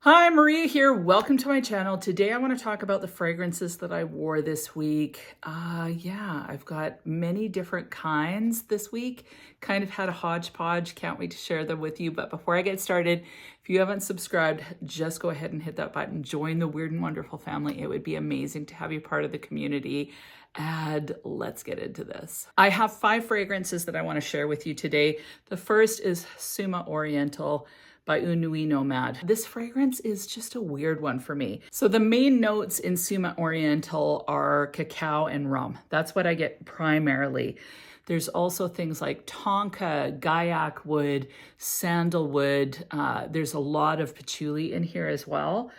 Hi, Maria here. Welcome to my channel. Today I want to talk about the fragrances that I wore this week. I've got many different kinds this week. Kind of had a hodgepodge. Can't wait to share them with you. But before I get started, if you haven't subscribed, just go ahead and hit that button. Join the Weird and Wonderful family. It would be amazing to have you part of the community. And let's get into this. I have 5 fragrances that I want to share with you today. The first is SUMA Oriental by Unui Nomad. This fragrance is just a weird one for me. So the main notes in SUMA Oriental are cacao and rum. That's what I get primarily. There's also things like tonka, gaiac wood, sandalwood. There's a lot of patchouli in here as well.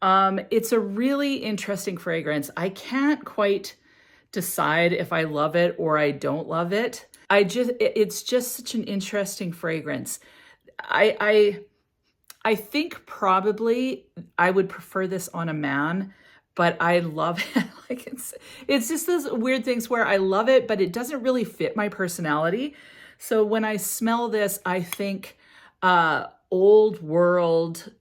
It's a really interesting fragrance. I can't quite decide if I love it or I don't love it. It's just such an interesting fragrance. I think probably I would prefer this on a man, but I love it. Like it's just those weird things where I love it, but it doesn't really fit my personality. So when I smell this, I think old world,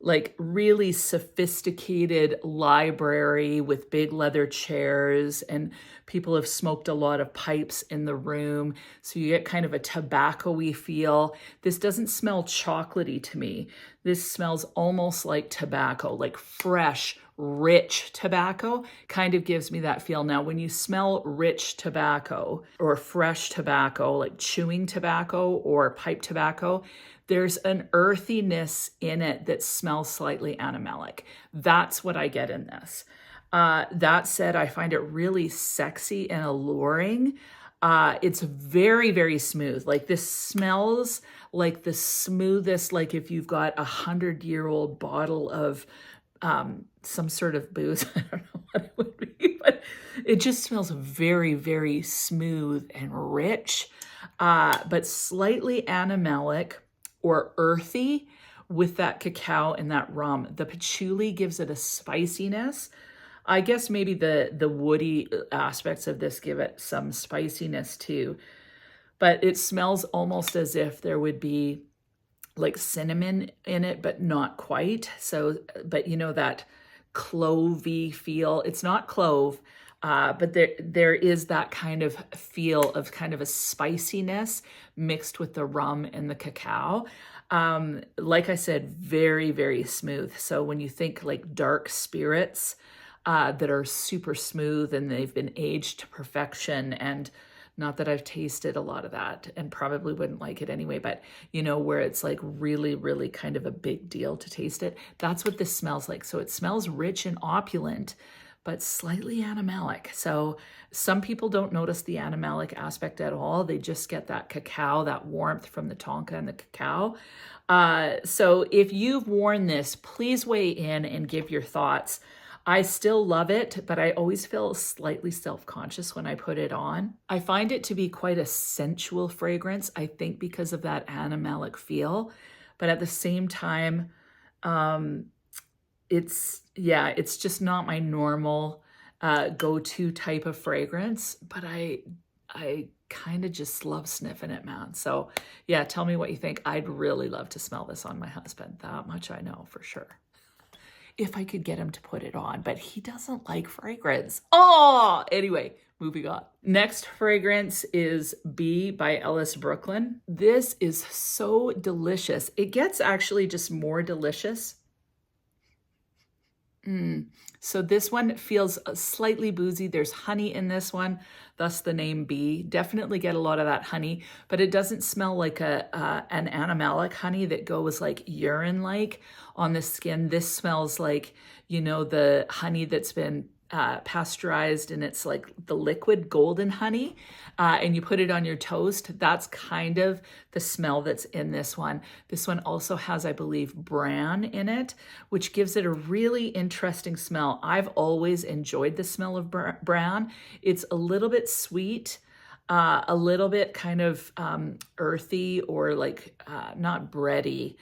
like really sophisticated library with big leather chairs, and people have smoked a lot of pipes in the room. So you get kind of a tobacco-y feel. This doesn't smell chocolatey to me. This smells almost like tobacco, like fresh, rich tobacco. Kind of gives me that feel. Now, when you smell rich tobacco or fresh tobacco, like chewing tobacco or pipe tobacco, there's an earthiness in it that smells slightly animalic. That's what I get in this. That said, I find it really sexy and alluring. It's very, very smooth. Like this smells like the smoothest, like if you've got 100-year-old bottle of some sort of booze. I don't know what it would be, but it just smells very, very smooth and rich, but slightly animalic or earthy with that cacao and that rum. The patchouli gives it a spiciness. I guess maybe the woody aspects of this give it some spiciness too. But it smells almost as if there would be like cinnamon in it, but not quite. So, but you know, that clovey feel. It's not clove, but there is that kind of feel of kind of a spiciness mixed with the rum and the cacao. Like I said, very, very smooth. So when you think like dark spirits that are super smooth and they've been aged to perfection, and not that I've tasted a lot of that and probably wouldn't like it anyway, but you know, where it's like really, really kind of a big deal to taste it. That's what this smells like. So it smells rich and opulent, but slightly animalic. So some people don't notice the animalic aspect at all. They just get that cacao, that warmth from the tonka and the cacao. So if you've worn this, please weigh in and give your thoughts. I still love it, but I always feel slightly self-conscious when I put it on. I find it to be quite a sensual fragrance, I think because of that animalic feel, but at the same time, it's just not my normal go-to type of fragrance, but I kind of just love sniffing it, man. So yeah, tell me what you think. I'd really love to smell this on my husband. That much I know for sure. If I could get him to put it on, but he doesn't like fragrance. Oh, anyway, moving on. Next fragrance is B by Ellis Brooklyn. This is so delicious. It gets actually just more delicious. So this one feels slightly boozy. There's honey in this one, thus the name B. Definitely get a lot of that honey, but it doesn't smell like an animalic honey that goes like urine-like on the skin. This smells like, you know, the honey that's been pasteurized, and it's like the liquid golden honey, and you put it on your toast. That's kind of the smell that's in this one. This one also has, I believe, bran in it, which gives it a really interesting smell. I've always enjoyed the smell of bran. It's a little bit sweet, a little bit kind of earthy, or like not bready.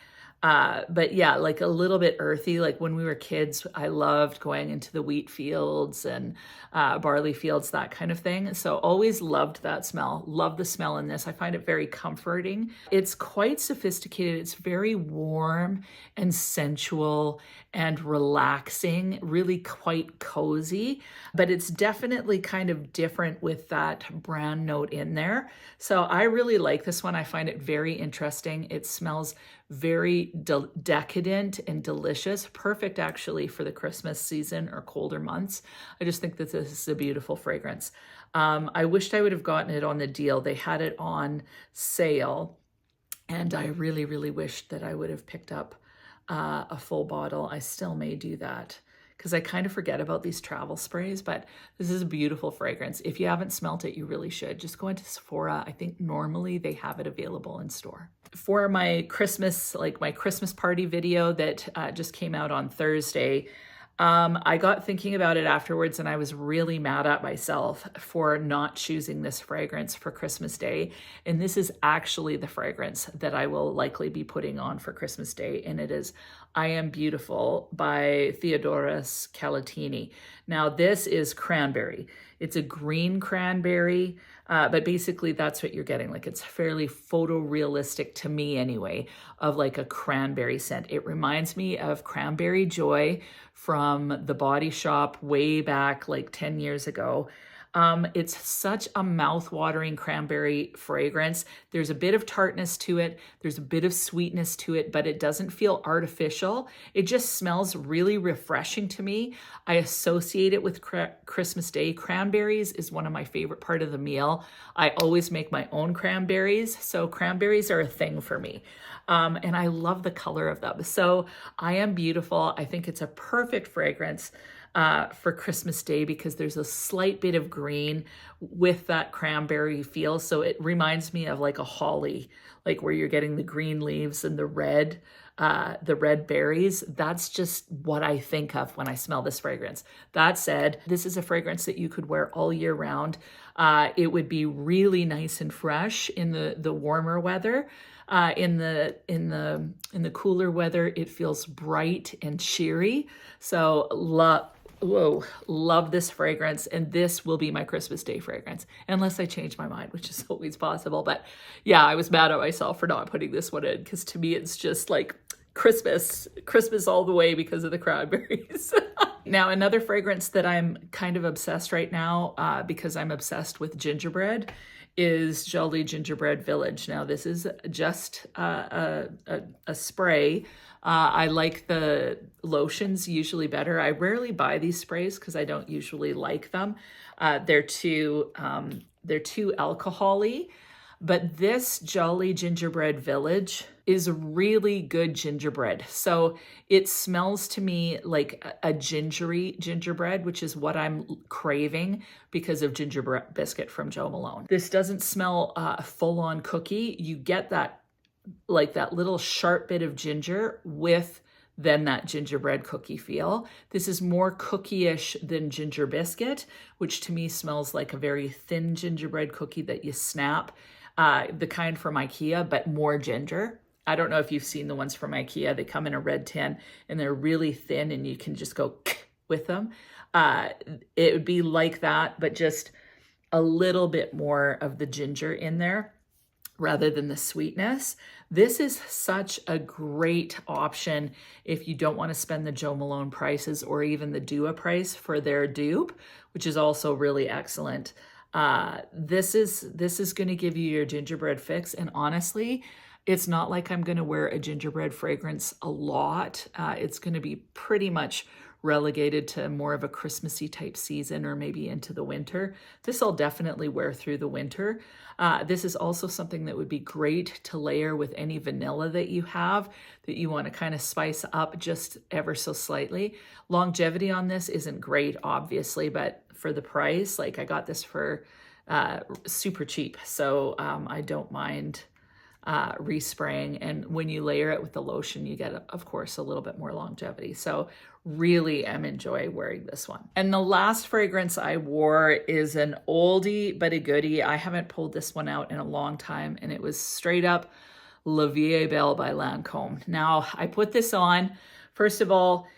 But yeah, like a little bit earthy. Like when we were kids, I loved going into the wheat fields and barley fields, that kind of thing. So always loved that smell. Love the smell in this. I find it very comforting. It's quite sophisticated. It's very warm and sensual and relaxing, really quite cozy, but it's definitely kind of different with that brand note in there. So I really like this one. I find it very interesting. It smells very decadent and delicious. Perfect actually for the Christmas season or colder months. I just think that this is a beautiful fragrance. I wished I would have gotten it on the deal. They had it on sale and I really, really wished that I would have picked up a full bottle. I still may do that because I kind of forget about these travel sprays, but this is a beautiful fragrance. If you haven't smelt it, you really should. Just go into Sephora. I think normally they have it available in store. For my Christmas, like my Christmas party video that just came out on Thursday, I got thinking about it afterwards and I was really mad at myself for not choosing this fragrance for Christmas Day. And this is actually the fragrance that I will likely be putting on for Christmas Day. And it is I Am Beautiful by Theodoros Kalatini. Now this is cranberry. It's a green cranberry, but basically that's what you're getting. Like it's fairly photorealistic to me anyway, of like a cranberry scent. It reminds me of Cranberry Joy from the Body Shop way back like 10 years ago. It's such a mouth-watering cranberry fragrance. There's a bit of tartness to it. There's a bit of sweetness to it, but it doesn't feel artificial. It just smells really refreshing to me. I associate it with Christmas Day. Cranberries is one of my favorite part of the meal. I always make my own cranberries, so cranberries are a thing for me. And I love the color of them. So I Am Beautiful. I think it's a perfect fragrance for Christmas Day because there's a slight bit of green with that cranberry feel. So it reminds me of like a holly, like where you're getting the green leaves and the red berries. That's just what I think of when I smell this fragrance. That said, this is a fragrance that you could wear all year round. It would be really nice and fresh in the warmer weather. In the cooler weather, it feels bright and cheery. So love this fragrance, and this will be my Christmas Day fragrance, unless I change my mind, which is always possible. But yeah, I was mad at myself for not putting this one in, because to me, it's just like Christmas all the way because of the cranberries. Now, another fragrance that I'm kind of obsessed right now, because I'm obsessed with gingerbread, is Jeulia Gingerbread Village. Now, this is just a spray. I like the lotions usually better. I rarely buy these sprays because I don't usually like them. They're too alcohol-y. But this Jeulia Gingerbread Village is really good gingerbread. So it smells to me like a gingery gingerbread, which is what I'm craving because of gingerbread biscuit from Jo Malone. This doesn't smell full-on cookie. You get that, like that little sharp bit of ginger with then that gingerbread cookie feel. This is more cookie-ish than ginger biscuit, which to me smells like a very thin gingerbread cookie that you snap. The kind from IKEA, but more ginger. I don't know if you've seen the ones from IKEA. They come in a red tin and they're really thin and you can just go with them. It would be like that, but just a little bit more of the ginger in there rather than the sweetness. This is such a great option if you don't want to spend the Jo Malone prices or even the Dua price for their dupe, which is also really excellent. This is going to give you your gingerbread fix. And honestly, it's not like I'm going to wear a gingerbread fragrance a lot. It's going to be pretty much relegated to more of a Christmassy type season or maybe into the winter. This I'll definitely wear through the winter. This is also something that would be great to layer with any vanilla that you have that you want to kind of spice up just ever so slightly. Longevity on this isn't great, obviously, but for the price, like I got this for super cheap. So I don't mind respraying. And when you layer it with the lotion, you get, of course, a little bit more longevity. So really am enjoying wearing this one. And the last fragrance I wore is an oldie but a goodie. I haven't pulled this one out in a long time, and it was straight up La Vie Belle by Lancome. Now, I put this on. First of all,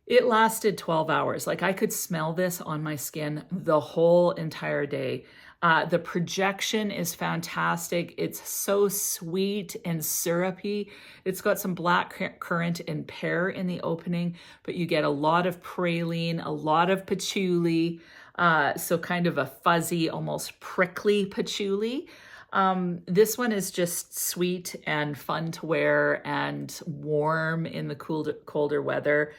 it lasted 12 hours. Like, I could smell this on my skin the whole entire day. The projection is fantastic. It's so sweet and syrupy. It's got some black currant and pear in the opening, but you get a lot of praline, a lot of patchouli, so kind of a fuzzy, almost prickly patchouli. This one is just sweet and fun to wear and warm in the colder weather.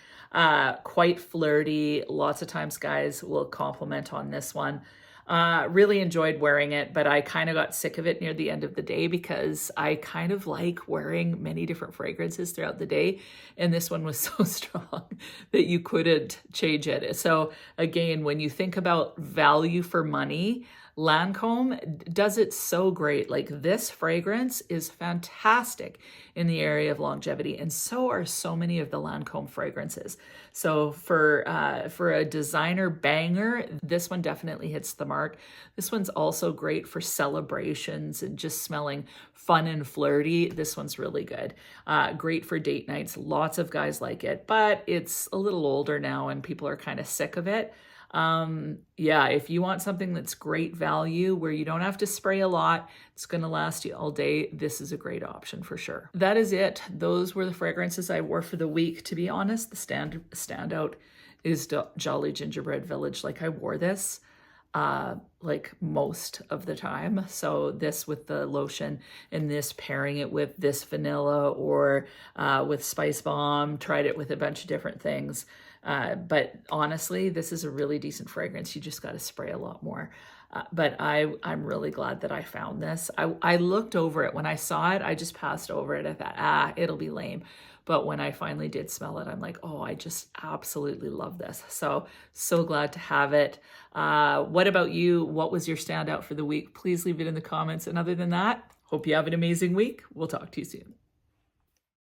Quite flirty. Lots of times guys will compliment on this one. Really enjoyed wearing it, but I kind of got sick of it near the end of the day because I kind of like wearing many different fragrances throughout the day. And this one was so strong that you couldn't change it. So again, when you think about value for money, Lancome does it so great. Like, this fragrance is fantastic in the area of longevity, and so are so many of the Lancome fragrances. So for a designer banger, this one definitely hits the mark. This one's also great for celebrations and just smelling fun and flirty. This one's really good. Great for date nights. Lots of guys like it, but it's a little older now and people are kind of sick of it. Yeah, if you want something that's great value where you don't have to spray a lot, it's going to last you all day, this is a great option for sure. That is it. Those were the fragrances I wore for the week. To be honest, the standout is Jolly Gingerbread Village. Like, I wore this like most of the time. So this with the lotion and this pairing it with this vanilla or with Spice Bomb, tried it with a bunch of different things. But honestly, this is a really decent fragrance. You just got to spray a lot more. But I'm really glad that I found this. I looked over it. When I saw it, I just passed over it. I thought, it'll be lame. But when I finally did smell it, I'm like, oh, I just absolutely love this. So glad to have it. What about you? What was your standout for the week? Please leave it in the comments. And other than that, hope you have an amazing week. We'll talk to you soon.